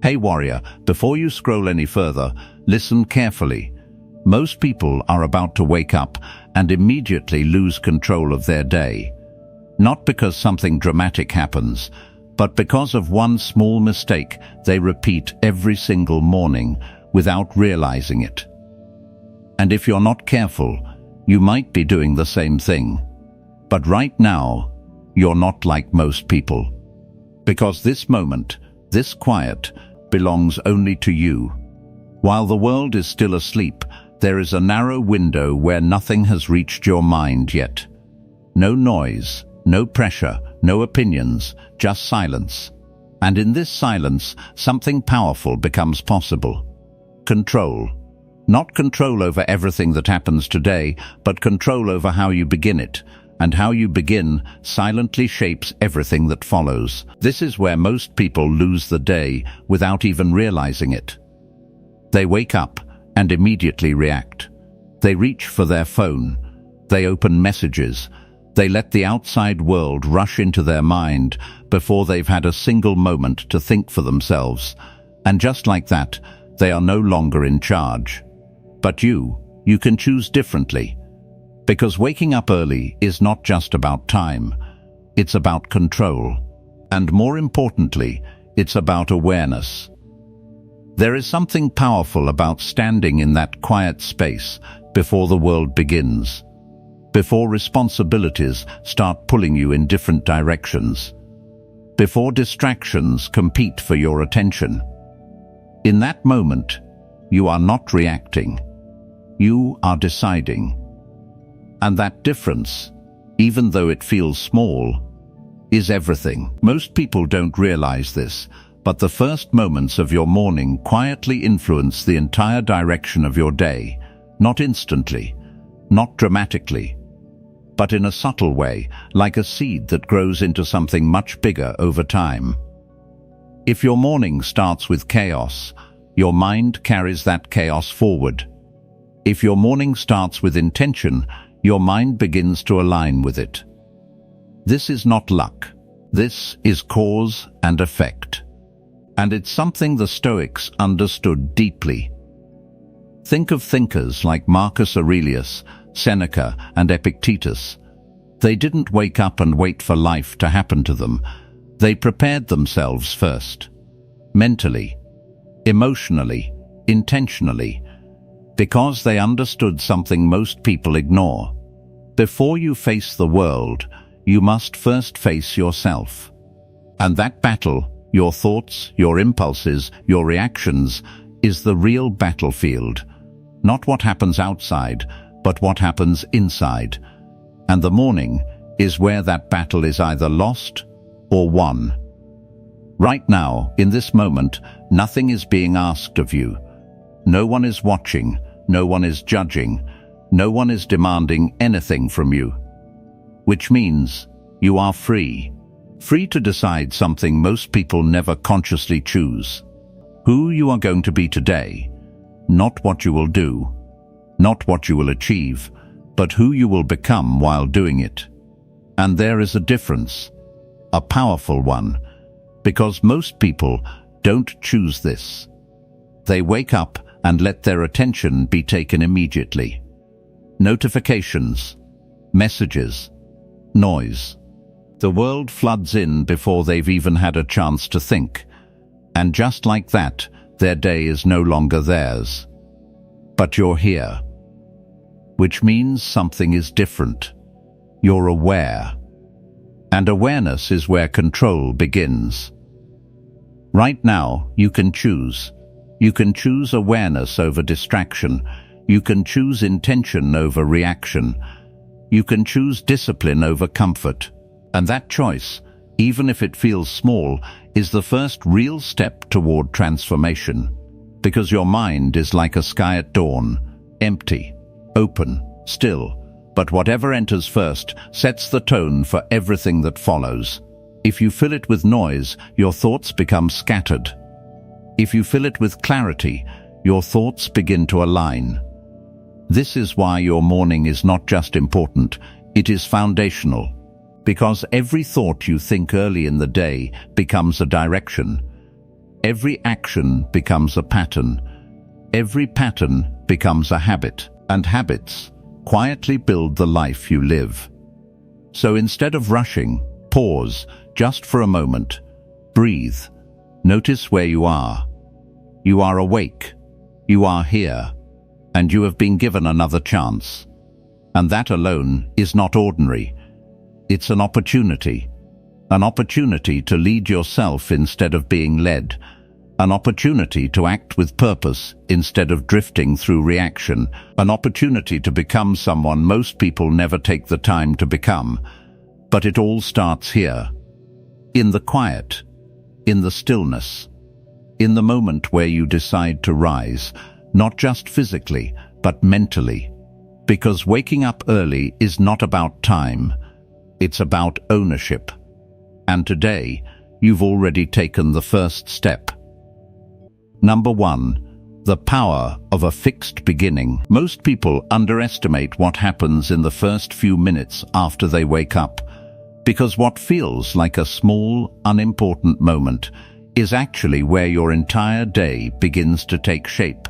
Hey warrior, before you scroll any further, listen carefully. Most people are about to wake up and immediately lose control of their day. Not because something dramatic happens, but because of one small mistake they repeat every single morning without realizing it. And if you're not careful, you might be doing the same thing. But right now, you're not like most people. Because this moment, this quiet, belongs only to you. While the world is still asleep, there is a narrow window where nothing has reached your mind yet. No noise, no pressure, no opinions, just silence. And in this silence, something powerful becomes possible. Control. Not control over everything that happens today, but control over how you begin it. And how you begin silently shapes everything that follows. This is where most people lose the day without even realizing it. They wake up and immediately react. They reach for their phone. They open messages. They let the outside world rush into their mind before they've had a single moment to think for themselves. And just like that, they are no longer in charge. But you can choose differently. Because waking up early is not just about time, it's about control. And more importantly, it's about awareness. There is something powerful about standing in that quiet space before the world begins, before responsibilities start pulling you in different directions, before distractions compete for your attention. In that moment, you are not reacting, you are deciding. And that difference, even though it feels small, is everything. Most people don't realize this, but the first moments of your morning quietly influence the entire direction of your day, not instantly, not dramatically, but in a subtle way, like a seed that grows into something much bigger over time. If your morning starts with chaos, your mind carries that chaos forward. If your morning starts with intention, your mind begins to align with it. This is not luck. This is cause and effect. And it's something the Stoics understood deeply. Think of thinkers like Marcus Aurelius, Seneca, and Epictetus. They didn't wake up and wait for life to happen to them. They prepared themselves first. Mentally, emotionally, intentionally, because they understood something most people ignore. Before you face the world, you must first face yourself. And that battle, your thoughts, your impulses, your reactions, is the real battlefield. Not what happens outside, but what happens inside. And the morning is where that battle is either lost or won. Right now, in this moment, nothing is being asked of you. No one is watching. No one is judging. No one is demanding anything from you. Which means you are free. Free to decide something most people never consciously choose. Who you are going to be today. Not what you will do. Not what you will achieve, but who you will become while doing it. And there is a difference. A powerful one. Because most people don't choose this. They wake up and let their attention be taken immediately. Notifications, messages, noise. The world floods in before they've even had a chance to think. And just like that, their day is no longer theirs. But you're here. Which means something is different. You're aware. And awareness is where control begins. Right now, you can choose. You can choose awareness over distraction. You can choose intention over reaction. You can choose discipline over comfort. And that choice, even if it feels small, is the first real step toward transformation. Because your mind is like a sky at dawn, empty, open, still. But whatever enters first sets the tone for everything that follows. If you fill it with noise, your thoughts become scattered. If you fill it with clarity, your thoughts begin to align. This is why your morning is not just important, it is foundational. Because every thought you think early in the day becomes a direction. Every action becomes a pattern. Every pattern becomes a habit, and habits quietly build the life you live. So instead of rushing, pause just for a moment. Breathe. Notice where you are. You are awake. You are here. And you have been given another chance. And that alone is not ordinary. It's an opportunity. An opportunity to lead yourself instead of being led. An opportunity to act with purpose instead of drifting through reaction. An opportunity to become someone most people never take the time to become. But it all starts here. In the quiet. In the stillness. In the moment where you decide to rise, not just physically, but mentally. Because waking up early is not about time. It's about ownership. And today, you've already taken the first step. Number 1. The power of a fixed beginning. Most people underestimate what happens in the first few minutes after they wake up, because what feels like a small, unimportant moment is actually where your entire day begins to take shape.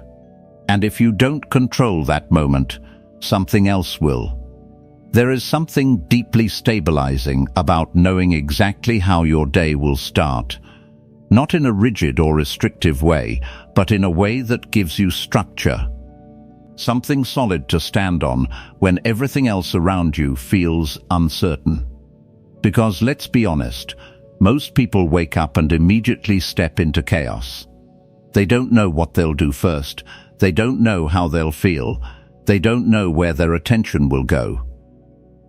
And if you don't control that moment, something else will. There is something deeply stabilizing about knowing exactly how your day will start. Not in a rigid or restrictive way, but in a way that gives you structure. Something solid to stand on when everything else around you feels uncertain. Because let's be honest, most people wake up and immediately step into chaos. They don't know what they'll do first. They don't know how they'll feel. They don't know where their attention will go.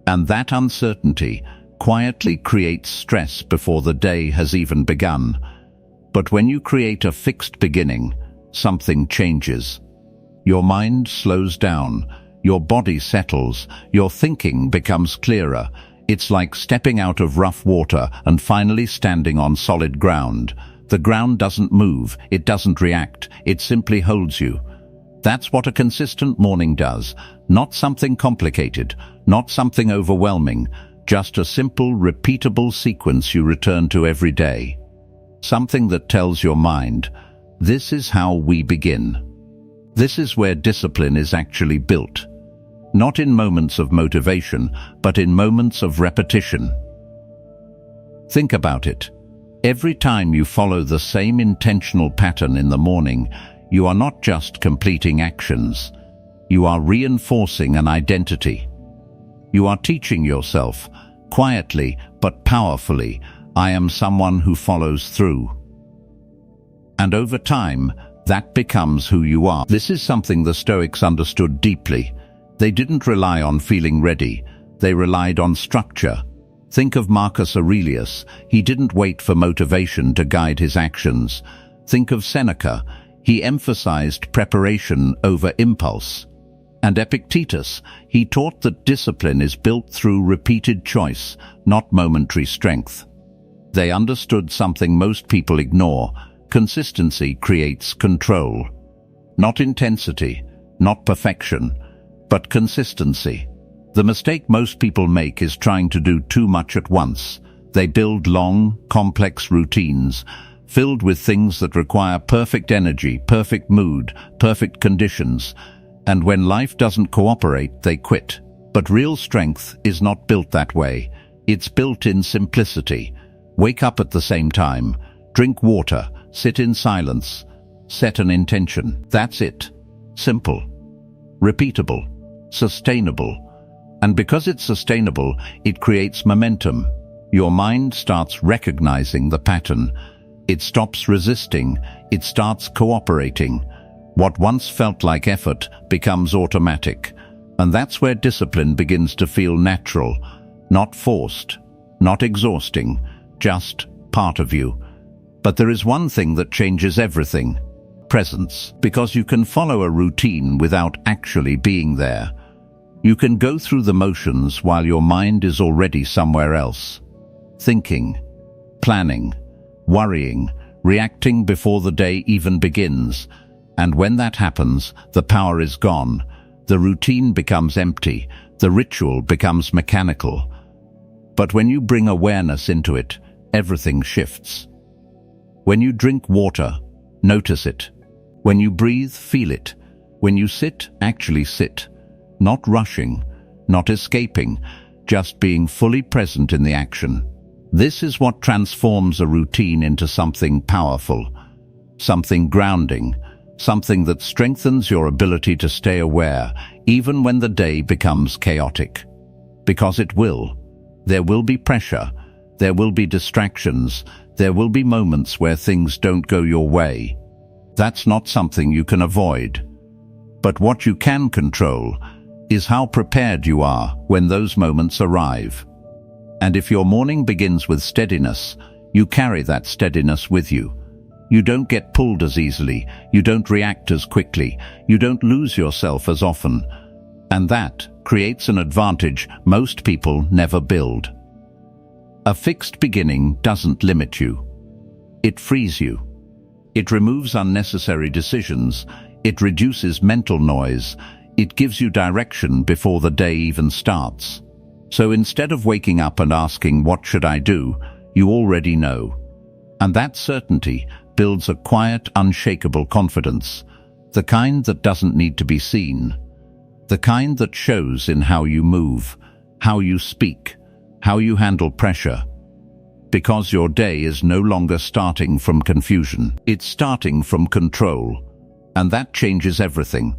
And that uncertainty quietly creates stress before the day has even begun. But when you create a fixed beginning, something changes. Your mind slows down, your body settles, your thinking becomes clearer. It's like stepping out of rough water and finally standing on solid ground. The ground doesn't move, it doesn't react, it simply holds you. That's what a consistent morning does. Not something complicated, not something overwhelming, just a simple, repeatable sequence you return to every day. Something that tells your mind, this is how we begin. This is where discipline is actually built. Not in moments of motivation, but in moments of repetition. Think about it. Every time you follow the same intentional pattern in the morning, you are not just completing actions. You are reinforcing an identity. You are teaching yourself, quietly but powerfully, I am someone who follows through. And over time, that becomes who you are. This is something the Stoics understood deeply. They didn't rely on feeling ready. They relied on structure. Think of Marcus Aurelius. He didn't wait for motivation to guide his actions. Think of Seneca. He emphasized preparation over impulse. And Epictetus. He taught that discipline is built through repeated choice, not momentary strength. They understood something most people ignore. Consistency creates control. Not intensity, not perfection, but consistency. The mistake most people make is trying to do too much at once. They build long, complex routines, filled with things that require perfect energy, perfect mood, perfect conditions. And when life doesn't cooperate, they quit. But real strength is not built that way. It's built in simplicity. Wake up at the same time, drink water, sit in silence, set an intention. That's it. Simple, repeatable, sustainable. And because it's sustainable, it creates momentum. Your mind starts recognizing the pattern. It stops resisting. It starts cooperating. What once felt like effort becomes automatic. And that's where discipline begins to feel natural, not forced, not exhausting, just part of you. But there is one thing that changes everything: presence. Because you can follow a routine without actually being there. You can go through the motions while your mind is already somewhere else. Thinking, planning, worrying, reacting before the day even begins. And when that happens, the power is gone. The routine becomes empty. The ritual becomes mechanical. But when you bring awareness into it, everything shifts. When you drink water, notice it. When you breathe, feel it. When you sit, actually sit. Not rushing, not escaping, just being fully present in the action. This is what transforms a routine into something powerful, something grounding, something that strengthens your ability to stay aware, even when the day becomes chaotic. Because it will. There will be pressure, there will be distractions, there will be moments where things don't go your way. That's not something you can avoid. But what you can control is how prepared you are when those moments arrive. And if your morning begins with steadiness, you carry that steadiness with you. You don't get pulled as easily, you don't react as quickly, you don't lose yourself as often. And that creates an advantage most people never build. A fixed beginning doesn't limit you. It frees you. It removes unnecessary decisions, it reduces mental noise, it gives you direction before the day even starts. So instead of waking up and asking, "What should I do?" you already know. And that certainty builds a quiet, unshakable confidence, the kind that doesn't need to be seen, the kind that shows in how you move, how you speak, how you handle pressure. Because your day is no longer starting from confusion, it's starting from control, and that changes everything.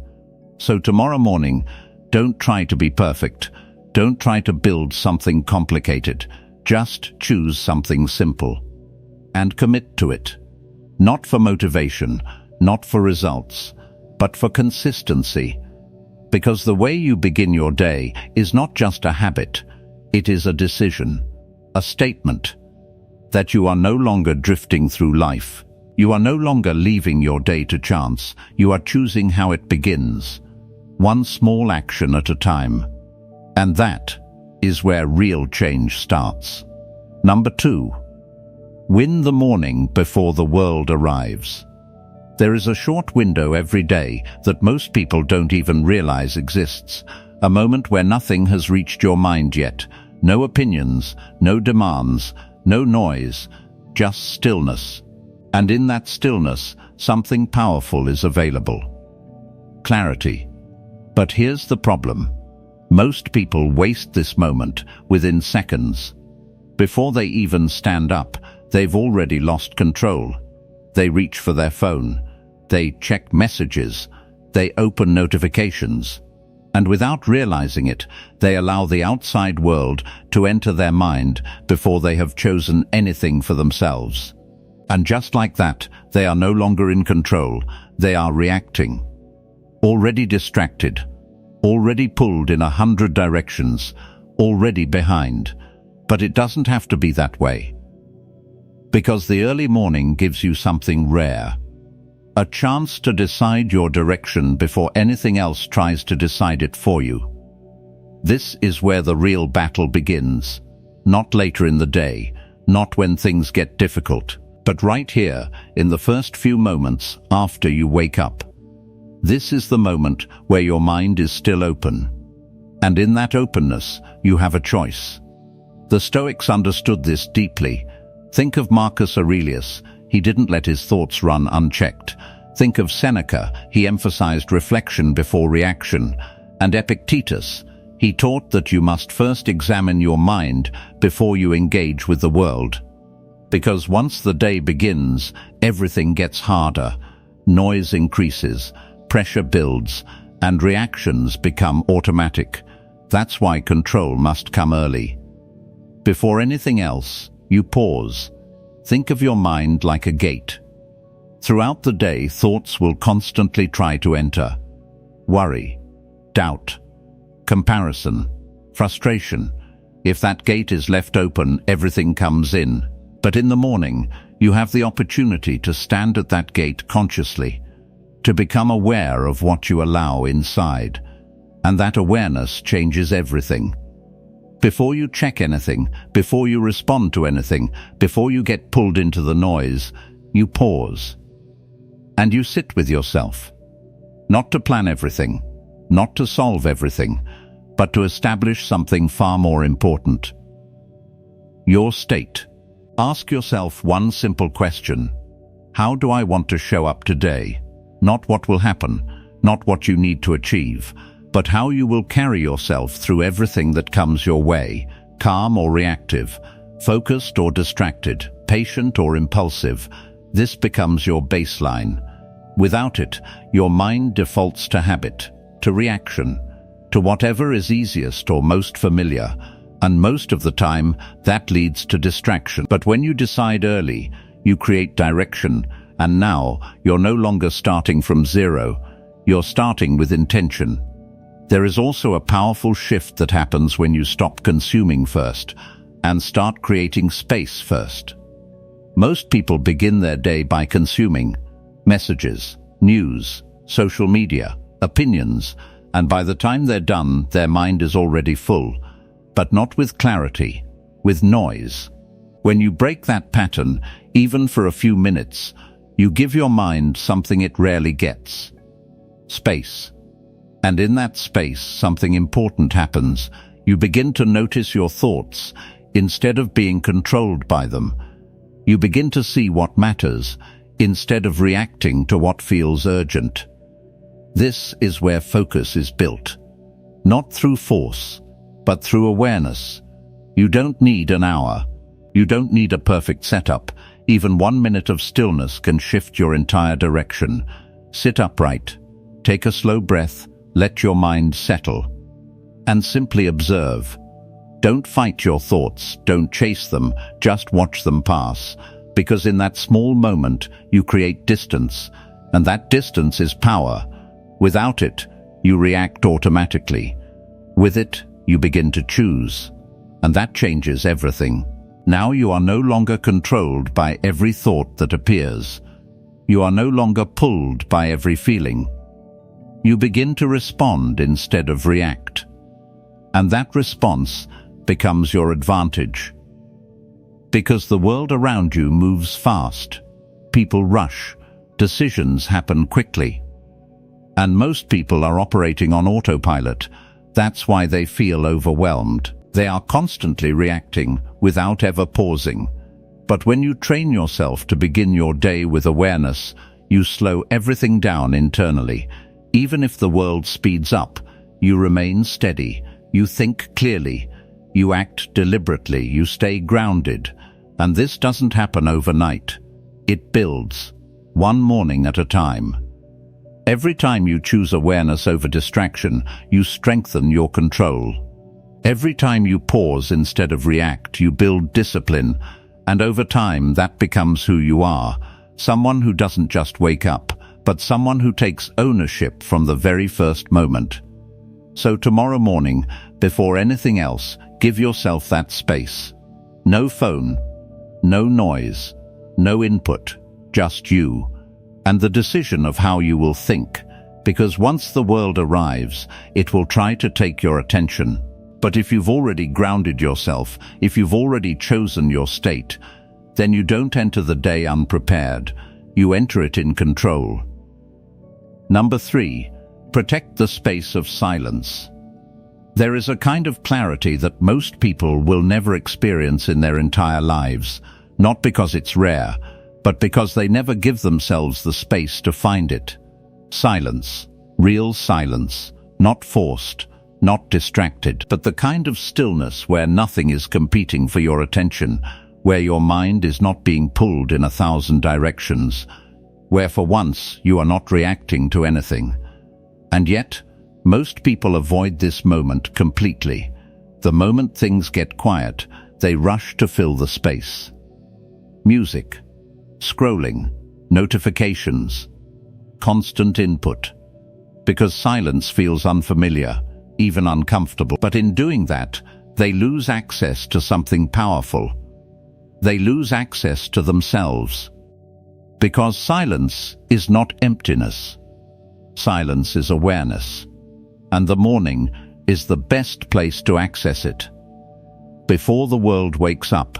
So tomorrow morning, don't try to be perfect, don't try to build something complicated, just choose something simple. And commit to it. Not for motivation, not for results, but for consistency. Because the way you begin your day is not just a habit, it is a decision, a statement, that you are no longer drifting through life. You are no longer leaving your day to chance, you are choosing how it begins, one small action at a time. And that is where real change starts. Number 2. Win the morning before the world arrives. There is a short window every day that most people don't even realize exists, a moment where nothing has reached your mind yet, no opinions, no demands, no noise, just stillness. And in that stillness, something powerful is available. Clarity. But here's the problem. Most people waste this moment within seconds. Before they even stand up, they've already lost control. They reach for their phone. They check messages. They open notifications. And without realizing it, they allow the outside world to enter their mind before they have chosen anything for themselves. And just like that, they are no longer in control. They are reacting. Already distracted. Already pulled in 100 directions. Already behind. But it doesn't have to be that way. Because the early morning gives you something rare. A chance to decide your direction before anything else tries to decide it for you. This is where the real battle begins. Not later in the day, not when things get difficult, but right here in the first few moments after you wake up. This is the moment where your mind is still open. And in that openness, you have a choice. The Stoics understood this deeply. Think of Marcus Aurelius. He didn't let his thoughts run unchecked. Think of Seneca. He emphasized reflection before reaction. And Epictetus. He taught that you must first examine your mind before you engage with the world. Because once the day begins, everything gets harder. Noise increases, pressure builds, and reactions become automatic. That's why control must come early. Before anything else, you pause. Think of your mind like a gate. Throughout the day, thoughts will constantly try to enter. Worry, doubt, comparison, frustration. If that gate is left open, everything comes in. But in the morning, you have the opportunity to stand at that gate consciously, to become aware of what you allow inside. And that awareness changes everything. Before you check anything, before you respond to anything, before you get pulled into the noise, you pause. And you sit with yourself. Not to plan everything, not to solve everything, but to establish something far more important. Your state. Ask yourself one simple question. How do I want to show up today? Not what will happen, not what you need to achieve, but how you will carry yourself through everything that comes your way, calm or reactive, focused or distracted, patient or impulsive. This becomes your baseline. Without it, your mind defaults to habit, to reaction, to whatever is easiest or most familiar, and most of the time that leads to distraction. But when you decide early, you create direction, and now you're no longer starting from zero, you're starting with intention. There is also a powerful shift that happens when you stop consuming first and start creating space first. Most people begin their day by consuming messages, news, social media, opinions, and by the time they're done, their mind is already full, but not with clarity, with noise. When you break that pattern, even for a few minutes, you give your mind something it rarely gets: space. And in that space, something important happens. You begin to notice your thoughts instead of being controlled by them. You begin to see what matters instead of reacting to what feels urgent. This is where focus is built, not through force, but through awareness. You don't need an hour. You don't need a perfect setup. Even 1 minute of stillness can shift your entire direction. Sit upright, take a slow breath, let your mind settle, and simply observe. Don't fight your thoughts, don't chase them, just watch them pass, because in that small moment you create distance, and that distance is power. Without it, you react automatically. With it, you begin to choose, and that changes everything. Now you are no longer controlled by every thought that appears. You are no longer pulled by every feeling. You begin to respond instead of react, and that response becomes your advantage. Because the world around you moves fast, people rush, decisions happen quickly. And most people are operating on autopilot. That's why they feel overwhelmed. They are constantly reacting without ever pausing. But when you train yourself to begin your day with awareness, you slow everything down internally. Even if the world speeds up, you remain steady, you think clearly, you act deliberately, you stay grounded. And this doesn't happen overnight. It builds, one morning at a time. Every time you choose awareness over distraction, you strengthen your control. Every time you pause instead of react, you build discipline, and over time that becomes who you are, someone who doesn't just wake up, but someone who takes ownership from the very first moment. So tomorrow morning, before anything else, give yourself that space. No phone, no noise, no input, just you. And the decision of how you will think, because once the world arrives, it will try to take your attention. But if you've already grounded yourself, if you've already chosen your state, then you don't enter the day unprepared. You enter it in control. Number 3, protect the space of silence. There is a kind of clarity that most people will never experience in their entire lives, not because it's rare, but because they never give themselves the space to find it. Silence, real silence, not forced, not distracted, but the kind of stillness where nothing is competing for your attention, where your mind is not being pulled in 1,000 directions, where for once you are not reacting to anything. And yet, most people avoid this moment completely. The moment things get quiet, they rush to fill the space. Music, scrolling, notifications, constant input. Because silence feels unfamiliar, even uncomfortable. But in doing that, they lose access to something powerful. They lose access to themselves. Because silence is not emptiness. Silence is awareness. And the morning is the best place to access it. Before the world wakes up,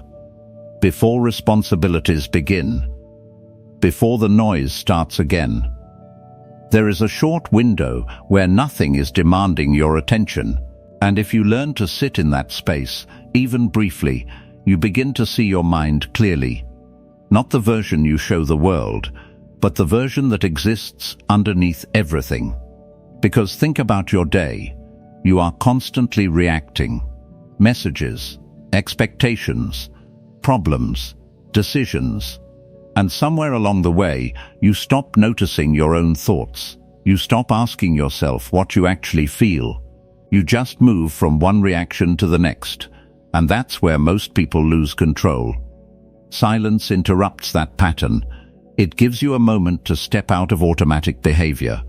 before responsibilities begin, before the noise starts again. There is a short window where nothing is demanding your attention, and if you learn to sit in that space, even briefly, you begin to see your mind clearly. Not the version you show the world, but the version that exists underneath everything. Because think about your day. You are constantly reacting. Messages, expectations, problems, decisions. And somewhere along the way, you stop noticing your own thoughts. You stop asking yourself what you actually feel. You just move from one reaction to the next. And that's where most people lose control. Silence interrupts that pattern. It gives you a moment to step out of automatic behavior,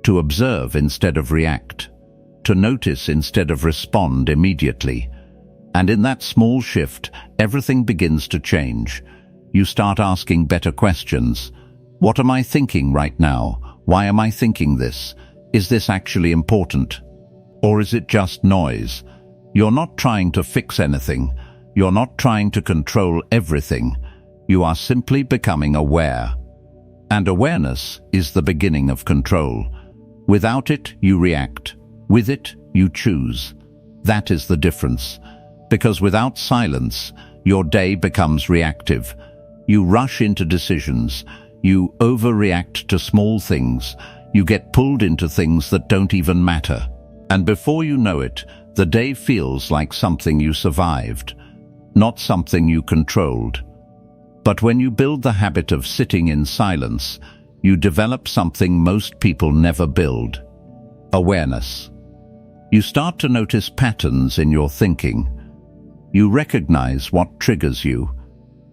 to observe instead of react, to notice instead of respond immediately. And in that small shift, everything begins to change. You start asking better questions. What am I thinking right now? Why am I thinking this? Is this actually important? Or is it just noise? You're not trying to fix anything. You're not trying to control everything. You are simply becoming aware. And awareness is the beginning of control. Without it, you react. With it, you choose. That is the difference. Because without silence, your day becomes reactive. You rush into decisions. You overreact to small things. You get pulled into things that don't even matter. And before you know it, the day feels like something you survived, not something you controlled. But when you build the habit of sitting in silence, you develop something most people never build: awareness. You start to notice patterns in your thinking. You recognize what triggers you.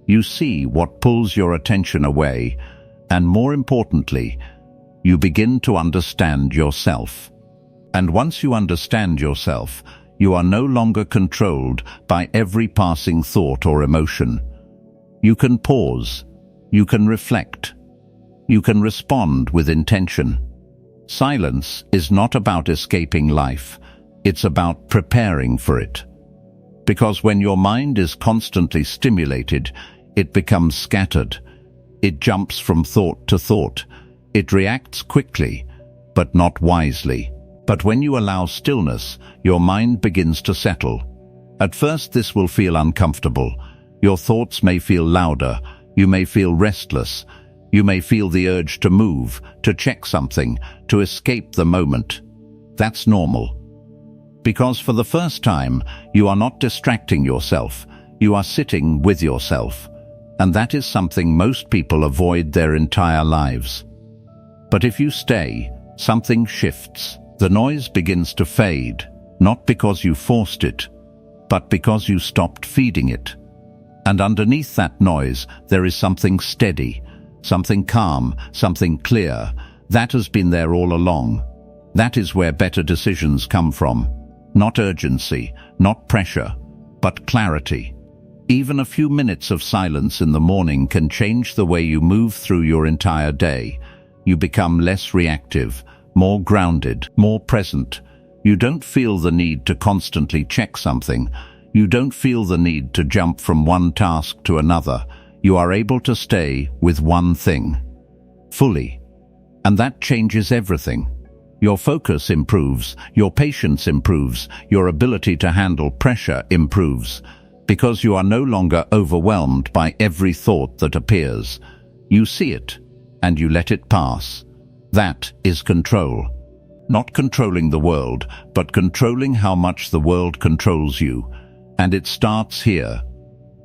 You see what pulls your attention away, and more importantly, you begin to understand yourself. And once you understand yourself, you are no longer controlled by every passing thought or emotion. You can pause. You can reflect. You can respond with intention. Silence is not about escaping life. It's about preparing for it. Because when your mind is constantly stimulated, it becomes scattered. It jumps from thought to thought. It reacts quickly, but not wisely. But when you allow stillness, your mind begins to settle. At first, this will feel uncomfortable. Your thoughts may feel louder. You may feel restless. You may feel the urge to move, to check something, to escape the moment. That's normal. Because for the first time, you are not distracting yourself. You are sitting with yourself. And that is something most people avoid their entire lives. But if you stay, something shifts. The noise begins to fade, not because you forced it, but because you stopped feeding it. And underneath that noise, there is something steady, something calm, something clear. That has been there all along. That is where better decisions come from. Not urgency, not pressure, but clarity. Even a few minutes of silence in the morning can change the way you move through your entire day. You become less reactive, more grounded, more present. You don't feel the need to constantly check something. You don't feel the need to jump from one task to another. You are able to stay with one thing, fully. And that changes everything. Your focus improves, your patience improves, your ability to handle pressure improves, because you are no longer overwhelmed by every thought that appears. You see it, and you let it pass. That is control. Not controlling the world, but controlling how much the world controls you. And it starts here,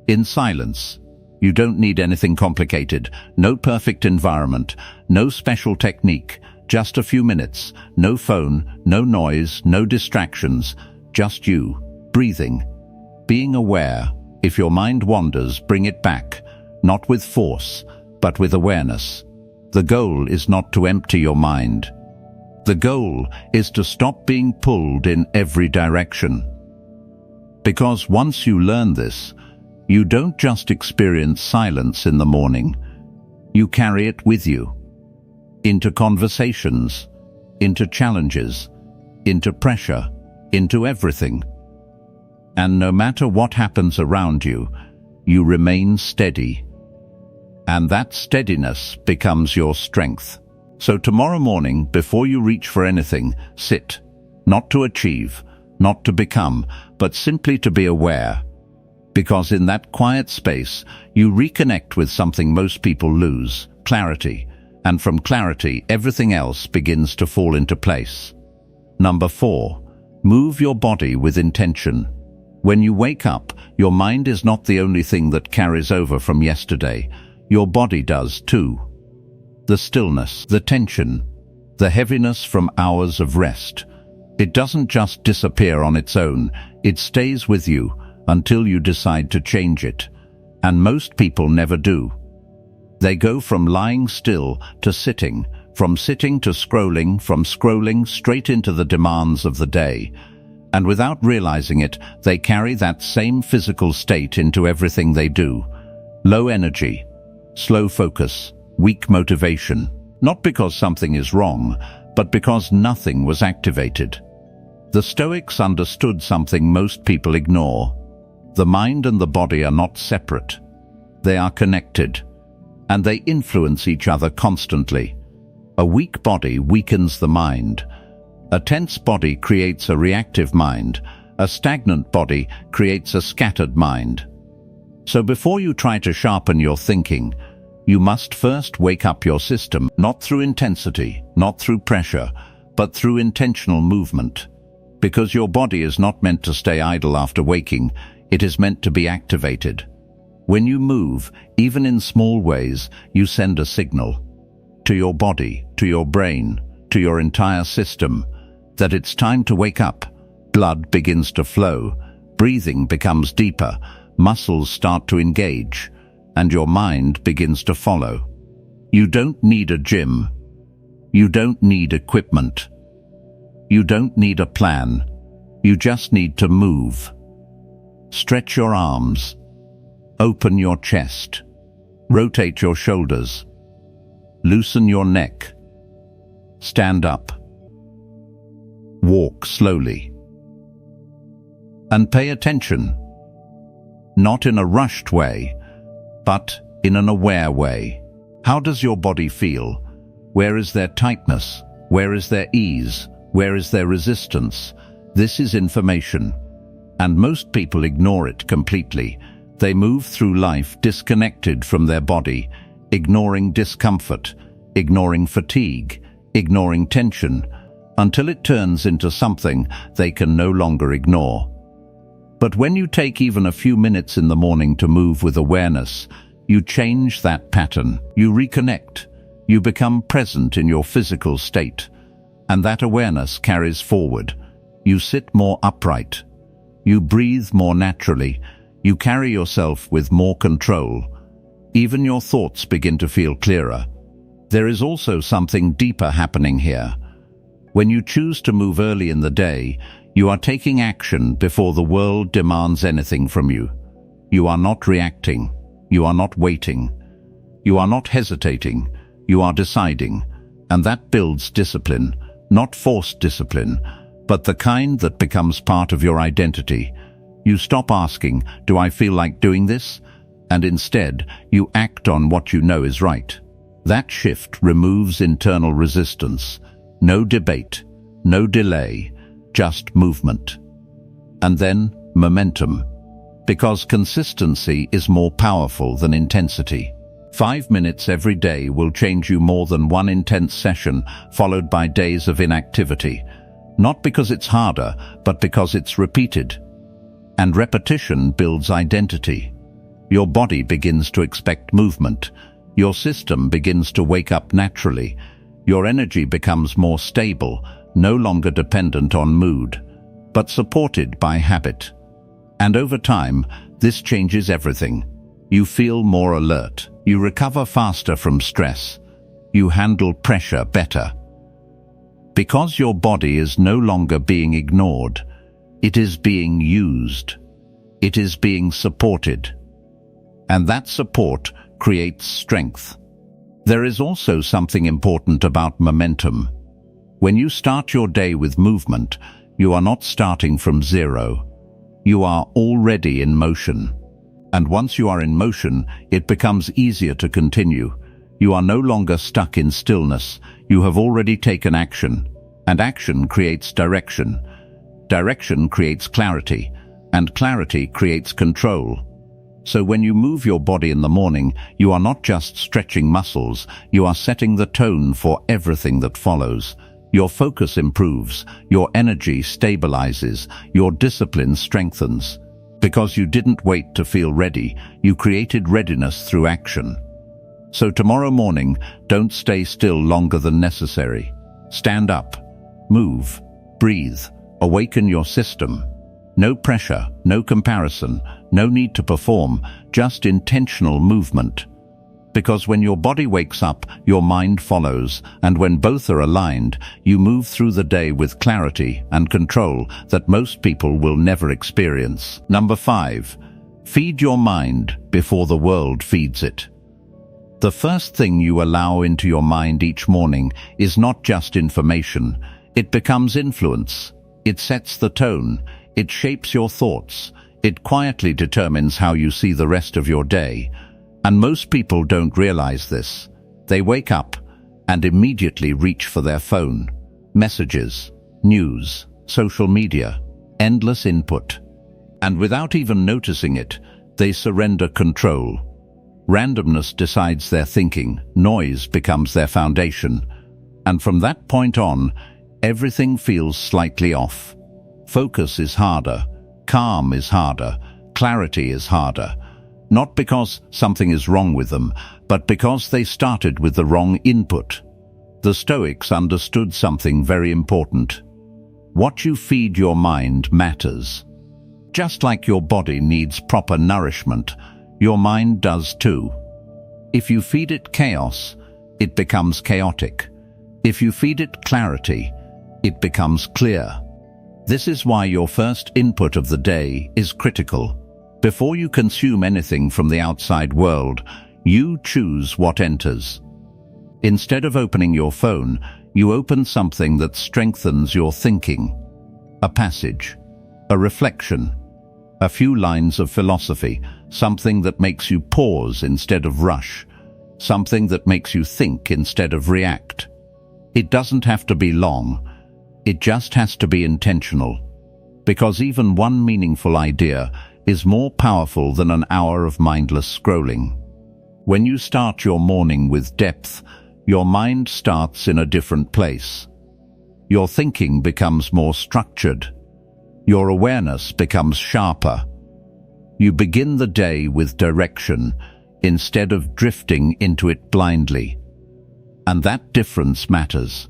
in silence. You don't need anything complicated, no perfect environment, no special technique, just a few minutes, no phone, no noise, no distractions, just you, breathing, being aware. If your mind wanders, bring it back, not with force, but with awareness. The goal is not to empty your mind. The goal is to stop being pulled in every direction. Because once you learn this, you don't just experience silence in the morning. You carry it with you. Into conversations, into challenges, into pressure, into everything. And no matter what happens around you, you remain steady. And that steadiness becomes your strength. So tomorrow morning, before you reach for anything, sit. Not to achieve, not to become, but simply to be aware. Because in that quiet space, you reconnect with something most people lose, clarity. And from clarity, everything else begins to fall into place. Number 4, move your body with intention. When you wake up, your mind is not the only thing that carries over from yesterday. Your body does too. The stillness, the tension, the heaviness from hours of rest. It doesn't just disappear on its own, it stays with you until you decide to change it. And most people never do. They go from lying still to sitting, from sitting to scrolling, from scrolling straight into the demands of the day. And without realizing it, they carry that same physical state into everything they do. Low energy, slow focus, weak motivation. Not because something is wrong, but because nothing was activated. The Stoics understood something most people ignore. The mind and the body are not separate. They are connected, and they influence each other constantly. A weak body weakens the mind. A tense body creates a reactive mind. A stagnant body creates a scattered mind. So before you try to sharpen your thinking, you must first wake up your system, not through intensity, not through pressure, but through intentional movement. Because your body is not meant to stay idle after waking, it is meant to be activated. When you move, even in small ways, you send a signal to your body, to your brain, to your entire system, that it's time to wake up. Blood begins to flow, breathing becomes deeper, muscles start to engage, and your mind begins to follow. You don't need a gym. You don't need equipment. You don't need a plan. You just need to move. Stretch your arms. Open your chest. Rotate your shoulders. Loosen your neck. Stand up. Walk slowly. And pay attention. Not in a rushed way, but in an aware way. How does your body feel? Where is there tightness? Where is there ease? Where is there resistance? This is information. And most people ignore it completely. They move through life disconnected from their body, ignoring discomfort, ignoring fatigue, ignoring tension, until it turns into something they can no longer ignore. But when you take even a few minutes in the morning to move with awareness, you change that pattern. You reconnect. You become present in your physical state. And that awareness carries forward. You sit more upright. You breathe more naturally. You carry yourself with more control. Even your thoughts begin to feel clearer. There is also something deeper happening here. When you choose to move early in the day, you are taking action before the world demands anything from you. You are not reacting. You are not waiting. You are not hesitating. You are deciding. And that builds discipline, not forced discipline, but the kind that becomes part of your identity. You stop asking, "Do I feel like doing this?" And instead, you act on what you know is right. That shift removes internal resistance. No debate, no delay, just movement. And then, momentum. Because consistency is more powerful than intensity. 5 minutes every day will change you more than one intense session followed by days of inactivity. Not because it's harder, but because it's repeated. And repetition builds identity. Your body begins to expect movement. Your system begins to wake up naturally. Your energy becomes more stable, no longer dependent on mood, but supported by habit. And over time, this changes everything. You feel more alert. You recover faster from stress. You handle pressure better. Because your body is no longer being ignored. It is being used. It is being supported. And that support creates strength. There is also something important about momentum. When you start your day with movement, you are not starting from zero. You are already in motion. And once you are in motion, it becomes easier to continue. You are no longer stuck in stillness. You have already taken action. And action creates direction. Direction creates clarity. And clarity creates control. So when you move your body in the morning, you are not just stretching muscles, you are setting the tone for everything that follows. Your focus improves, your energy stabilizes, your discipline strengthens. Because you didn't wait to feel ready, you created readiness through action. So tomorrow morning, don't stay still longer than necessary. Stand up, move, breathe, awaken your system. No pressure, no comparison, no need to perform, just intentional movement. Because when your body wakes up, your mind follows, and when both are aligned, you move through the day with clarity and control that most people will never experience. Number 5. Feed your mind before the world feeds it. The first thing you allow into your mind each morning is not just information, it becomes influence. It sets the tone, it shapes your thoughts, it quietly determines how you see the rest of your day. And most people don't realize this. They wake up and immediately reach for their phone. Messages, news, social media, endless input. And without even noticing it, they surrender control. Randomness decides their thinking, noise becomes their foundation. And from that point on, everything feels slightly off. Focus is harder, calm is harder, clarity is harder. Not because something is wrong with them, but because they started with the wrong input. The Stoics understood something very important. What you feed your mind matters. Just like your body needs proper nourishment, your mind does too. If you feed it chaos, it becomes chaotic. If you feed it clarity, it becomes clear. This is why your first input of the day is critical. Before you consume anything from the outside world, you choose what enters. Instead of opening your phone, you open something that strengthens your thinking. A passage, a reflection, a few lines of philosophy, something that makes you pause instead of rush, something that makes you think instead of react. It doesn't have to be long, it just has to be intentional. Because even one meaningful idea is more powerful than an hour of mindless scrolling. When you start your morning with depth, your mind starts in a different place. Your thinking becomes more structured. Your awareness becomes sharper. You begin the day with direction instead of drifting into it blindly. And that difference matters.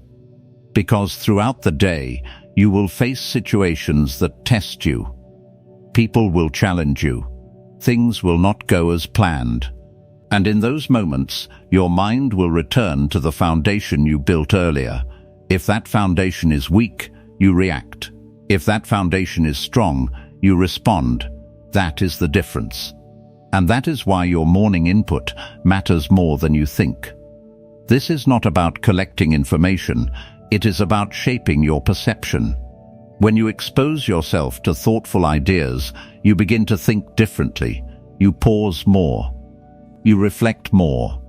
Because throughout the day, you will face situations that test you. People will challenge you. Things will not go as planned. And in those moments, your mind will return to the foundation you built earlier. If that foundation is weak, you react. If that foundation is strong, you respond. That is the difference. And that is why your morning input matters more than you think. This is not about collecting information, it is about shaping your perception. When you expose yourself to thoughtful ideas, you begin to think differently. You pause more. You reflect more.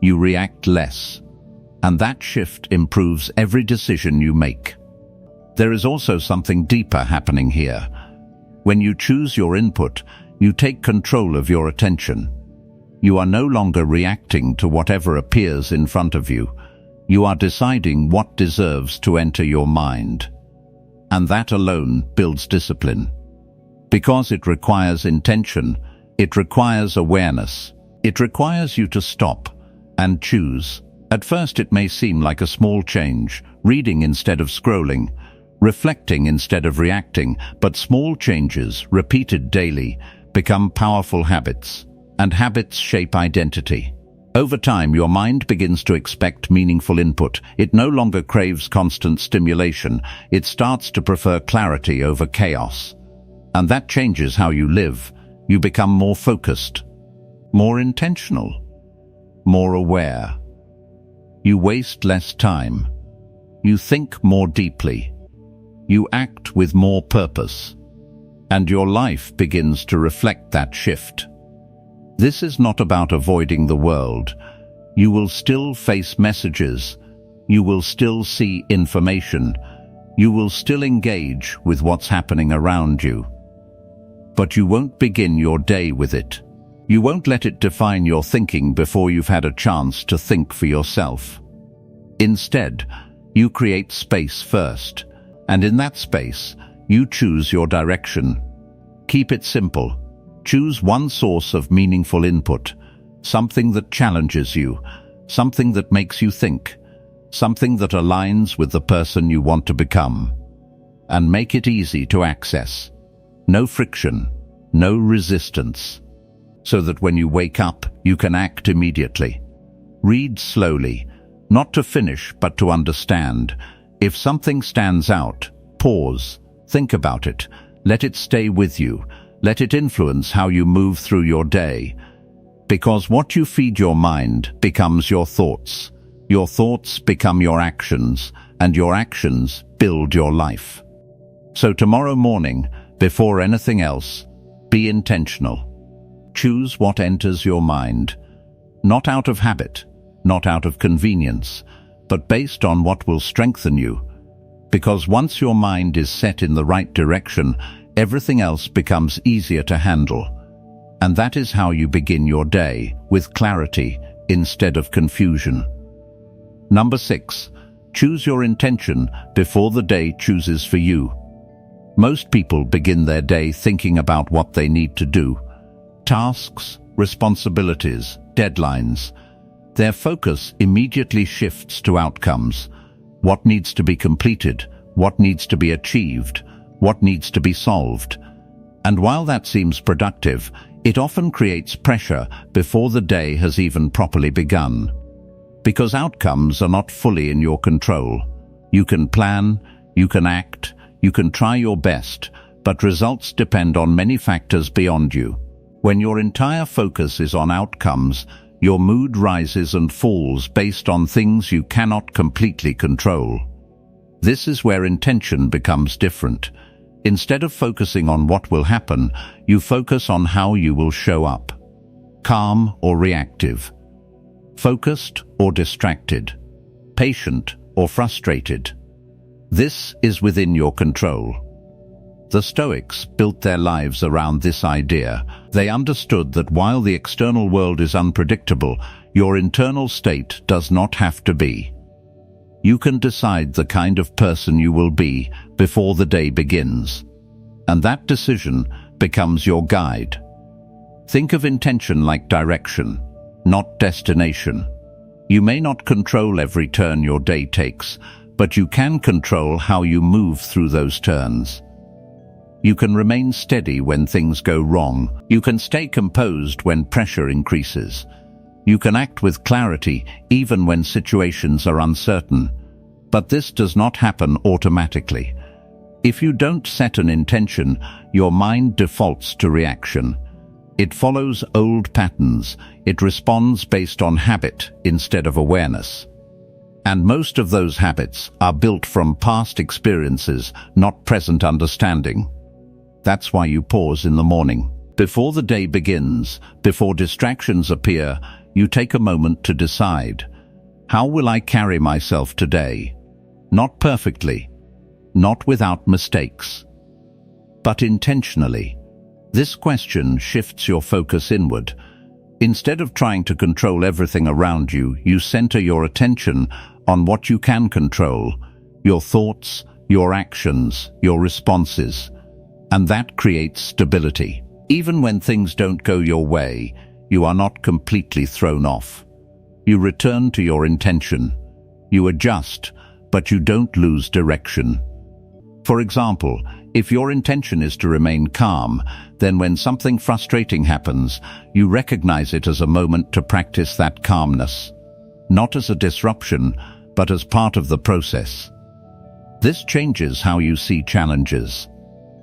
You react less. And that shift improves every decision you make. There is also something deeper happening here. When you choose your input, you take control of your attention. You are no longer reacting to whatever appears in front of you. You are deciding what deserves to enter your mind. And that alone builds discipline. Because it requires intention, it requires awareness. It requires you to stop and choose. At first it may seem like a small change, reading instead of scrolling, reflecting instead of reacting, but small changes, repeated daily, become powerful habits, and habits shape identity. Over time, your mind begins to expect meaningful input. It no longer craves constant stimulation. It starts to prefer clarity over chaos. And that changes how you live. You become more focused, more intentional, more aware. You waste less time. You think more deeply. You act with more purpose. And your life begins to reflect that shift. This is not about avoiding the world. You will still face messages. You will still see information. You will still engage with what's happening around you. But you won't begin your day with it. You won't let it define your thinking before you've had a chance to think for yourself. Instead, you create space first, and in that space, you choose your direction. Keep it simple. Choose one source of meaningful input, something that challenges you, something that makes you think, something that aligns with the person you want to become. And make it easy to access. No friction, no resistance. So that when you wake up, you can act immediately. Read slowly, not to finish but to understand. If something stands out, pause, think about it, let it stay with you, let it influence how you move through your day. Because what you feed your mind becomes your thoughts become your actions, and your actions build your life. So tomorrow morning, before anything else, be intentional. Choose what enters your mind, not out of habit, not out of convenience, but based on what will strengthen you. Because once your mind is set in the right direction, everything else becomes easier to handle. And that is how you begin your day, with clarity instead of confusion. Number 6. Choose your intention before the day chooses for you. Most people begin their day thinking about what they need to do. Tasks, responsibilities, deadlines. Their focus immediately shifts to outcomes. What needs to be completed, what needs to be achieved, what needs to be solved. And while that seems productive, it often creates pressure before the day has even properly begun. Because outcomes are not fully in your control. You can plan, you can act, you can try your best, but results depend on many factors beyond you. When your entire focus is on outcomes, your mood rises and falls based on things you cannot completely control. This is where intention becomes different. Instead of focusing on what will happen, you focus on how you will show up. Calm or reactive. Focused or distracted. Patient or frustrated. This is within your control. The Stoics built their lives around this idea. They understood that while the external world is unpredictable, your internal state does not have to be. You can decide the kind of person you will be before the day begins. And that decision becomes your guide. Think of intention like direction, not destination. You may not control every turn your day takes, but you can control how you move through those turns. You can remain steady when things go wrong. You can stay composed when pressure increases. You can act with clarity even when situations are uncertain. But this does not happen automatically. If you don't set an intention, your mind defaults to reaction. It follows old patterns. It responds based on habit instead of awareness. And most of those habits are built from past experiences, not present understanding. That's why you pause in the morning. Before the day begins, before distractions appear, you take a moment to decide, how will I carry myself today? Not perfectly, not without mistakes, but intentionally. This question shifts your focus inward. Instead of trying to control everything around you, you center your attention on what you can control, your thoughts, your actions, your responses. And that creates stability. Even when things don't go your way, you are not completely thrown off. You return to your intention. You adjust, but you don't lose direction. For example, if your intention is to remain calm, then when something frustrating happens, you recognize it as a moment to practice that calmness. Not as a disruption, but as part of the process. This changes how you see challenges.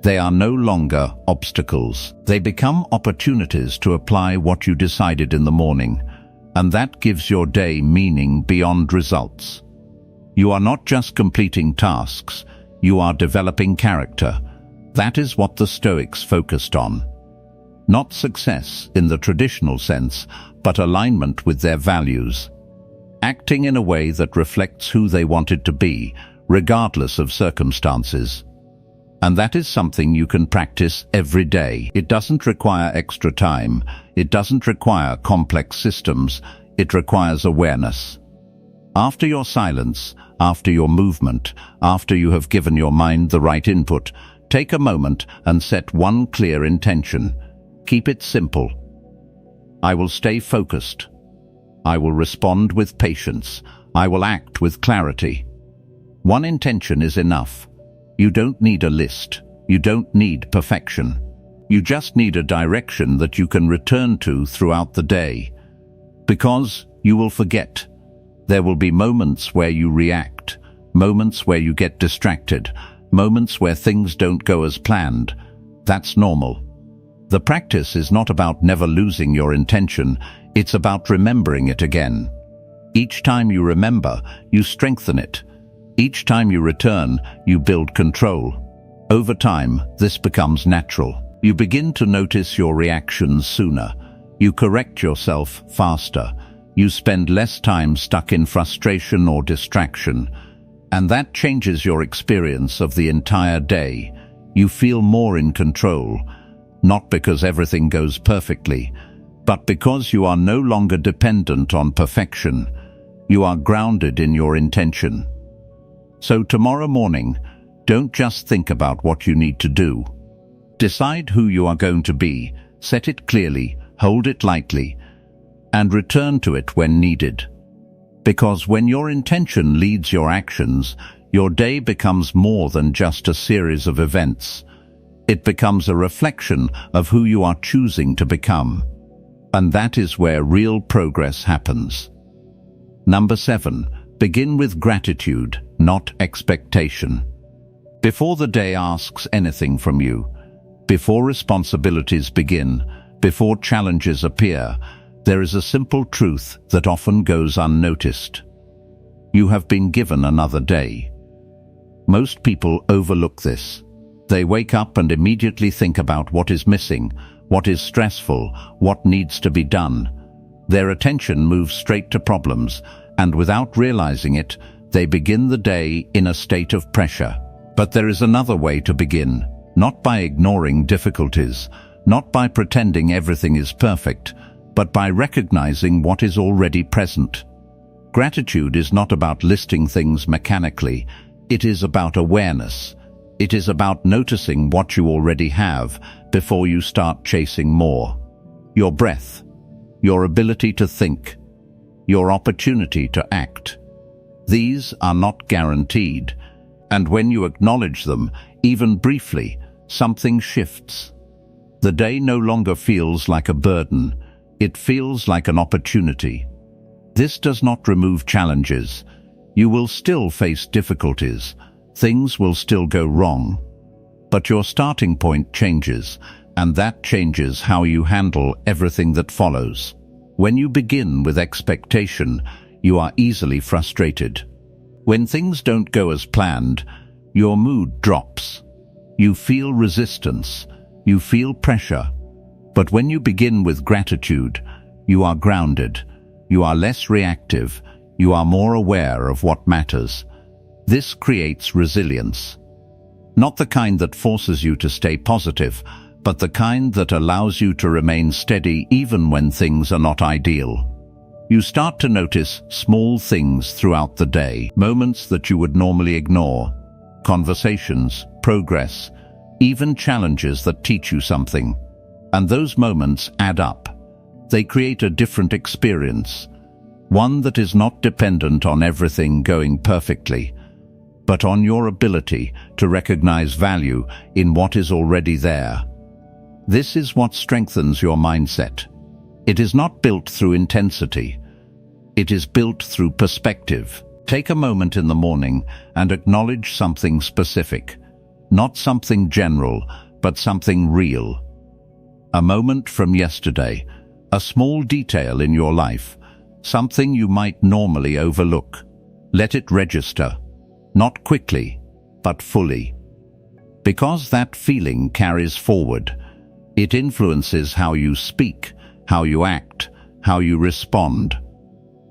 They are no longer obstacles. They become opportunities to apply what you decided in the morning, and that gives your day meaning beyond results. You are not just completing tasks, you are developing character. That is what the Stoics focused on. Not success in the traditional sense, but alignment with their values. Acting in a way that reflects who they wanted to be, regardless of circumstances. And that is something you can practice every day. It doesn't require extra time. It doesn't require complex systems. It requires awareness. After your silence, after your movement, after you have given your mind the right input, take a moment and set one clear intention. Keep it simple. I will stay focused. I will respond with patience. I will act with clarity. One intention is enough. You don't need a list. You don't need perfection. You just need a direction that you can return to throughout the day. Because you will forget. There will be moments where you react, moments where you get distracted, moments where things don't go as planned. That's normal. The practice is not about never losing your intention, it's about remembering it again. Each time you remember, you strengthen it. Each time you return, you build control. Over time, this becomes natural. You begin to notice your reactions sooner. You correct yourself faster. You spend less time stuck in frustration or distraction. And that changes your experience of the entire day. You feel more in control, not because everything goes perfectly, but because you are no longer dependent on perfection. You are grounded in your intention. So tomorrow morning, don't just think about what you need to do. Decide who you are going to be, set it clearly, hold it lightly, and return to it when needed. Because when your intention leads your actions, your day becomes more than just a series of events. It becomes a reflection of who you are choosing to become. And that is where real progress happens. Number 7. Begin with gratitude, not expectation. Before the day asks anything from you, before responsibilities begin, before challenges appear, there is a simple truth that often goes unnoticed. You have been given another day. Most people overlook this. They wake up and immediately think about what is missing, what is stressful, what needs to be done. Their attention moves straight to problems, and without realizing it, they begin the day in a state of pressure. But there is another way to begin, not by ignoring difficulties, not by pretending everything is perfect, but by recognizing what is already present. Gratitude is not about listing things mechanically. It is about awareness. It is about noticing what you already have before you start chasing more. Your breath, your ability to think, your opportunity to act. These are not guaranteed, and when you acknowledge them, even briefly, something shifts. The day no longer feels like a burden. It feels like an opportunity. This does not remove challenges. You will still face difficulties. Things will still go wrong. But your starting point changes, and that changes how you handle everything that follows. When you begin with expectation, you are easily frustrated. When things don't go as planned, your mood drops. You feel resistance. You feel pressure. But when you begin with gratitude, you are grounded. You are less reactive. You are more aware of what matters. This creates resilience. Not the kind that forces you to stay positive, but the kind that allows you to remain steady even when things are not ideal. You start to notice small things throughout the day, moments that you would normally ignore, conversations, progress, even challenges that teach you something. And those moments add up. They create a different experience, one that is not dependent on everything going perfectly, but on your ability to recognize value in what is already there. This is what strengthens your mindset. It is not built through intensity. It is built through perspective. Take a moment in the morning and acknowledge something specific, not something general, but something real. A moment from yesterday, a small detail in your life, something you might normally overlook. Let it register, not quickly, but fully. Because that feeling carries forward, it influences how you speak, how you act, how you respond.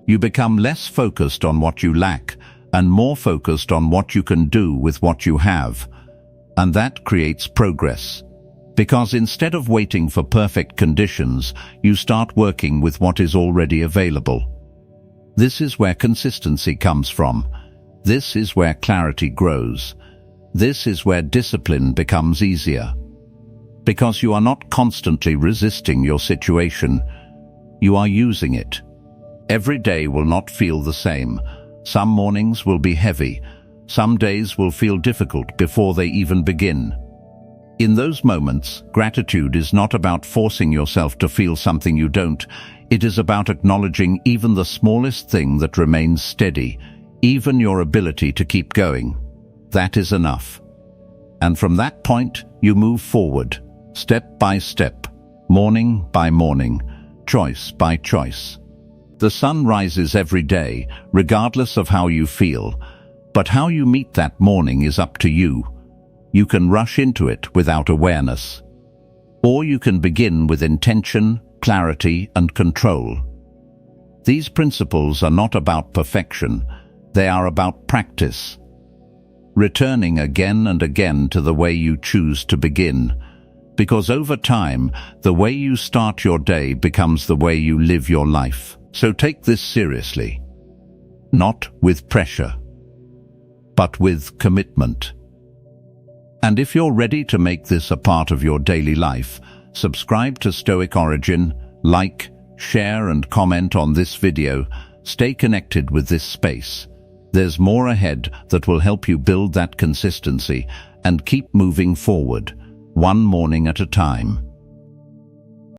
You become less focused on what you lack and more focused on what you can do with what you have. And that creates progress. Because instead of waiting for perfect conditions, you start working with what is already available. This is where consistency comes from. This is where clarity grows. This is where discipline becomes easier. Because you are not constantly resisting your situation, you are using it. Every day will not feel the same. Some mornings will be heavy. Some days will feel difficult before they even begin. In those moments, gratitude is not about forcing yourself to feel something you don't. It is about acknowledging even the smallest thing that remains steady, even your ability to keep going. That is enough. And from that point, you move forward, step by step, morning by morning, choice by choice. The sun rises every day, regardless of how you feel, but how you meet that morning is up to you. You can rush into it without awareness, or you can begin with intention, clarity, and control. These principles are not about perfection, they are about practice. Returning again and again to the way you choose to begin, because over time, the way you start your day becomes the way you live your life. So take this seriously, not with pressure, but with commitment. And if you're ready to make this a part of your daily life, subscribe to Stoic Origin, like, share and comment on this video. Stay connected with this space. There's more ahead that will help you build that consistency and keep moving forward, one morning at a time.